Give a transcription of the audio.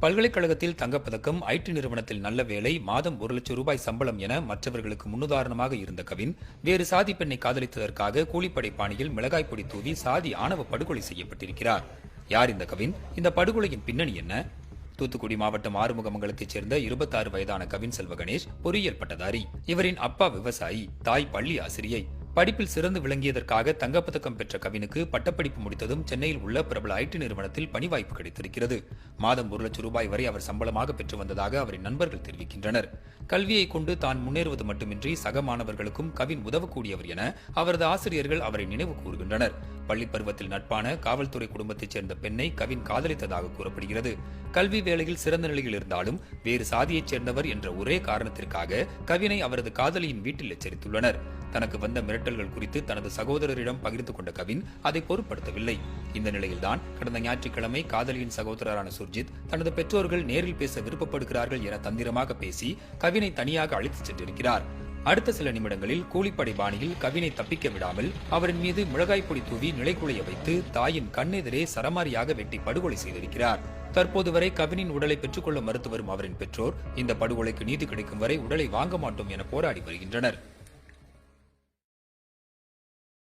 பல்கலைக்கழகத்தில் தங்கப்பதக்கம், ஐடி நிறுவனத்தில் நல்ல வேலை, மாதம் 1,00,000 ரூபாய் சம்பளம் என மற்றவர்களுக்கு முன்னுதாரணமாக இருந்த கவின் வேறு சாதி பெண்ணை காதலித்ததற்காக கூலிப்படை பாணியில் மிளகாய் பொடி தூவி சாதி ஆணவ படுகொலை செய்யப்பட்டிருக்கிறார். யார் இந்த கவின்? இந்த படுகொலையின் பின்னணி என்ன? தூத்துக்குடி மாவட்டம் ஆறுமுகமங்கலத்தைச் சேர்ந்த 26 வயதான கவின் செல்வ கணேஷ் பொறியியல் பட்டதாரி. இவரின் அப்பா விவசாயி, தாய் பள்ளி ஆசிரியை. படிப்பில் சிறந்து விளங்கியதற்காக தங்கப்பதக்கம் பெற்ற கவினுக்கு பட்டப்படிப்பு முடித்ததும் சென்னையில் உள்ள பிரபல ஐடி நிறுவனத்தில் பணி வாய்ப்பு கிடைத்திருக்கிறது. மாதம் 1,00,000 ரூபாய் வரை அவர் சம்பளமாக பெற்று வந்ததாக அவரின் நண்பர்கள் தெரிவிக்கின்றனர். கல்வியை கொண்டு தான் முன்னேறுவது மட்டுமின்றி சக மாணவர்களுக்கும் கவின் உதவக்கூடியவர் என அவரது ஆசிரியர்கள் அவரை நினைவு கூறுகின்றனர். பள்ளி பருவத்தில் நட்பான காவல்துறை குடும்பத்தைச் சேர்ந்த பெண்ணை கவின் காதலித்ததாக கூறப்படுகிறது. கல்வி வேளையில் சிறந்த நிலையில் இருந்தாலும் வேறு சாதியைச் சேர்ந்தவர் என்ற ஒரே காரணத்திற்காக கவினை அவரது காதலியின் வீட்டில் எச்சரித்துள்ளனர். தனக்கு வந்த மிரட்டல்கள் குறித்து தனது சகோதரரிடம் பகிர்ந்து கொண்ட கவின் அதை பொருட்படுத்தவில்லை. இந்த நிலையில்தான் கடந்த ஞாயிற்றுக்கிழமை காதலியின் சகோதரரான சுர்ஜித் தனது பெற்றோர்கள் நேரில் பேச விருப்பப்படுகிறார்கள் என தந்திரமாக பேசி கவினை தனியாக அழைத்துச் சென்றிருக்கிறார். அடுத்த சில நிமிடங்களில் கூலிப்படை பாணியில் கவினை தப்பிக்க விடாமல் அவரின் மீது மிளகாய் பொடி தூவி நிலைக்குலைய வைத்து தாயின் கண்ணெதிரே சரமாரியாக வெட்டி படுகொலை செய்திருக்கிறார். தற்போது வரை கவினின் உடலை பெற்றுக்கொள்ள மறுத்து வரும் அவரின் பெற்றோர் இந்த படுகொலைக்கு நீதி கிடைக்கும் வரை உடலை வாங்க மாட்டோம் என போராடி வருகின்றனர்.